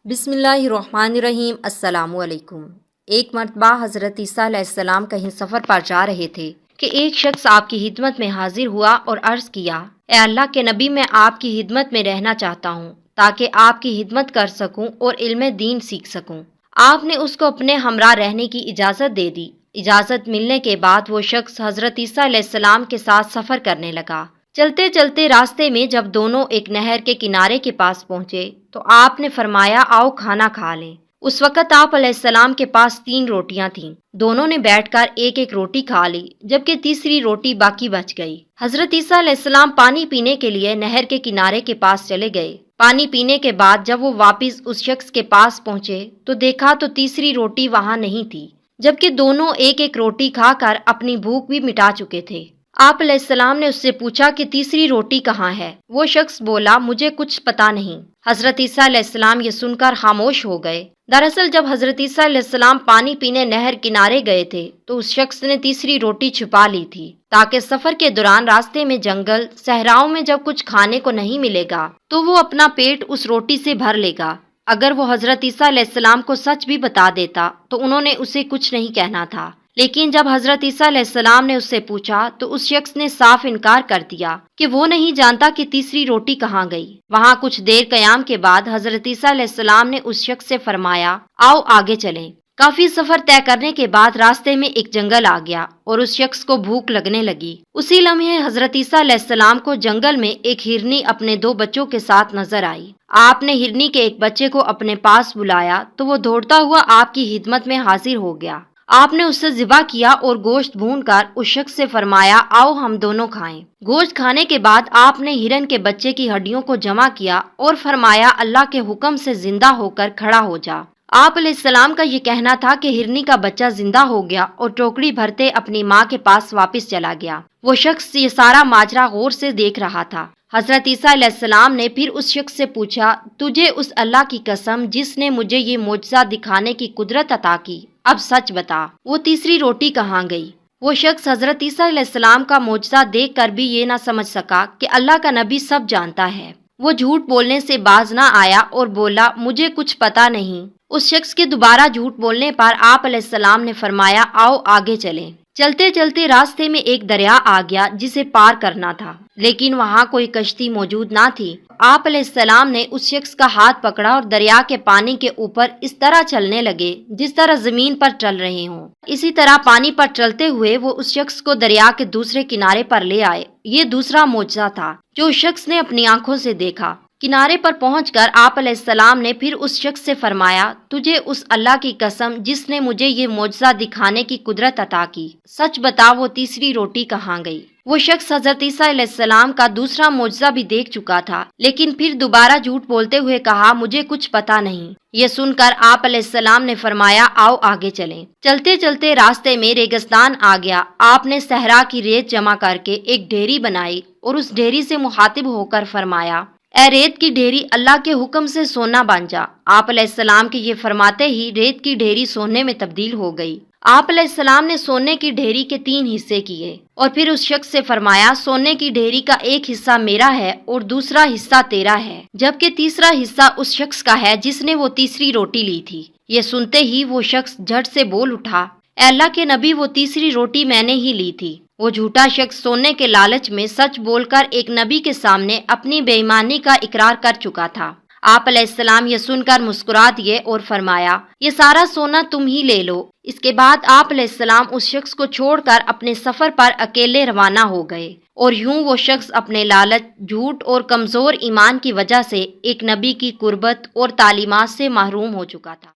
بسم اللہ الرحمن الرحیم۔ السلام علیکم۔ ایک مرتبہ حضرت عیسیٰ علیہ السلام کہیں سفر پر جا رہے تھے کہ ایک شخص آپ کی خدمت میں حاضر ہوا اور عرض کیا، اے اللہ کے نبی، میں آپ کی خدمت میں رہنا چاہتا ہوں تاکہ آپ کی خدمت کر سکوں اور علم دین سیکھ سکوں۔ آپ نے اس کو اپنے ہمراہ رہنے کی اجازت دے دی۔ اجازت ملنے کے بعد وہ شخص حضرت عیسیٰ علیہ السلام کے ساتھ سفر کرنے لگا۔ چلتے چلتے راستے میں جب دونوں ایک نہر کے کنارے کے پاس پہنچے تو آپ نے فرمایا، آؤ کھانا کھا لیں۔ اس وقت آپ علیہ السلام کے پاس 3 روٹیاں تھیں۔ دونوں نے بیٹھ کر ایک ایک روٹی کھا لی، جبکہ تیسری روٹی باقی بچ گئی۔ حضرت عیسیٰ علیہ السلام پانی پینے کے لیے نہر کے کنارے کے پاس چلے گئے۔ پانی پینے کے بعد جب وہ واپس اس شخص کے پاس پہنچے تو دیکھا تو تیسری روٹی وہاں نہیں تھی، جبکہ دونوں ایک ایک روٹی کھا کر اپنی بھوک بھی مٹا چکے تھے۔ آپ علیہ السلام نے اس سے پوچھا کہ تیسری روٹی کہاں ہے؟ وہ شخص بولا، مجھے کچھ پتا نہیں۔ حضرت عیسیٰ علیہ السلام یہ سن کر خاموش ہو گئے۔ دراصل جب حضرت عیسیٰ علیہ السلام پانی پینے نہر کنارے گئے تھے تو اس شخص نے تیسری روٹی چھپا لی تھی تاکہ سفر کے دوران راستے میں جنگل صحراؤں میں جب کچھ کھانے کو نہیں ملے گا تو وہ اپنا پیٹ اس روٹی سے بھر لے گا۔ اگر وہ حضرت عیسیٰ علیہ السلام کو سچ بھی بتا دیتا تو انہوں نے اسے کچھ نہیں کہنا تھا، لیکن جب حضرت عیسیٰ علیہ السلام نے اس سے پوچھا تو اس شخص نے صاف انکار کر دیا کہ وہ نہیں جانتا کہ تیسری روٹی کہاں گئی۔ وہاں کچھ دیر قیام کے بعد حضرت عیسیٰ علیہ السلام نے اس شخص سے فرمایا، آؤ آگے چلیں۔ کافی سفر طے کرنے کے بعد راستے میں ایک جنگل آ گیا اور اس شخص کو بھوک لگنے لگی۔ اسی لمحے حضرت عیسیٰ علیہ السلام کو جنگل میں ایک ہرنی اپنے 2 بچوں کے ساتھ نظر آئی۔ آپ نے ہرنی کے ایک بچے کو اپنے پاس بلایا تو وہ دوڑتا ہوا آپ کی خدمت میں حاضر ہو گیا۔ آپ نے اسے ذبح کیا اور گوشت بھون کر اس شخص سے فرمایا، آؤ ہم دونوں کھائیں۔ گوشت کھانے کے بعد آپ نے ہرن کے بچے کی ہڈیوں کو جمع کیا اور فرمایا، اللہ کے حکم سے زندہ ہو کر کھڑا ہو جا۔ آپ علیہ السلام کا یہ کہنا تھا کہ ہرنی کا بچہ زندہ ہو گیا اور ٹوکری بھرتے اپنی ماں کے پاس واپس چلا گیا۔ وہ شخص یہ سارا ماجرا غور سے دیکھ رہا تھا۔ حضرت عیسیٰ علیہ السلام نے پھر اس شخص سے پوچھا، تجھے اس اللہ کی قسم جس نے مجھے یہ معجزہ دکھانے کی قدرت عطا کی، اب سچ بتا، وہ تیسری روٹی کہاں گئی؟ وہ شخص حضرت عیسیٰ علیہ السلام کا معجزہ دیکھ کر بھی یہ نہ سمجھ سکا کہ اللہ کا نبی سب جانتا ہے۔ وہ جھوٹ بولنے سے باز نہ آیا اور بولا، مجھے کچھ پتا نہیں۔ اس شخص کے دوبارہ جھوٹ بولنے پر آپ علیہ السلام نے فرمایا، آؤ آگے چلیں۔ چلتے چلتے راستے میں ایک دریا آ گیا جسے پار کرنا تھا، لیکن وہاں کوئی کشتی موجود نہ تھی۔ آپ علیہ السلام نے اس شخص کا ہاتھ پکڑا اور دریا کے پانی کے اوپر اس طرح چلنے لگے جس طرح زمین پر چل رہے ہوں۔ اسی طرح پانی پر چلتے ہوئے وہ اس شخص کو دریا کے دوسرے کنارے پر لے آئے۔ یہ دوسرا معجزہ تھا جو اس شخص نے اپنی آنکھوں سے دیکھا۔ کنارے پر پہنچ کر آپ علیہ السلام نے پھر اس شخص سے فرمایا، تجھے اس اللہ کی قسم جس نے مجھے یہ معجزہ دکھانے کی قدرت عطا کی، سچ بتا، وہ تیسری روٹی کہاں گئی؟ وہ شخص حضرت عیسیٰ علیہ السلام کا دوسرا معجزہ بھی دیکھ چکا تھا، لیکن پھر دوبارہ جھوٹ بولتے ہوئے کہا، مجھے کچھ پتا نہیں۔ یہ سن کر آپ علیہ السلام نے فرمایا، آؤ آگے چلیں۔ چلتے چلتے راستے میں ریگستان آ گیا۔ آپ نے صحرا کی ریت جمع کر کے ایک ڈھیری بنائی اور اس ڈھیری سے مخاطب ہو کر فرمایا، اے ریت کی ڈھیری، اللہ کے حکم سے سونا بن جا۔ آپ علیہ السلام کے یہ فرماتے ہی ریت کی ڈھیری سونے میں تبدیل ہو گئی۔ آپ علیہ السلام نے سونے کی ڈھیری کے 3 حصے کیے اور پھر اس شخص سے فرمایا، سونے کی ڈھیری کا ایک حصہ میرا ہے اور دوسرا حصہ تیرا ہے، جبکہ تیسرا حصہ اس شخص کا ہے جس نے وہ تیسری روٹی لی تھی۔ یہ سنتے ہی وہ شخص جھٹ سے بول اٹھا، اے اللہ کے نبی، وہ تیسری روٹی میں نے ہی لی تھی۔ وہ جھوٹا شخص سونے کے لالچ میں سچ بول کر ایک نبی کے سامنے اپنی بے ایمانی کا اقرار کر چکا تھا۔ آپ علیہ السلام یہ سن کر مسکرا دیے اور فرمایا، یہ سارا سونا تم ہی لے لو۔ اس کے بعد آپ علیہ السلام اس شخص کو چھوڑ کر اپنے سفر پر اکیلے روانہ ہو گئے، اور یوں وہ شخص اپنے لالچ، جھوٹ اور کمزور ایمان کی وجہ سے ایک نبی کی قربت اور تعلیمات سے محروم ہو چکا تھا۔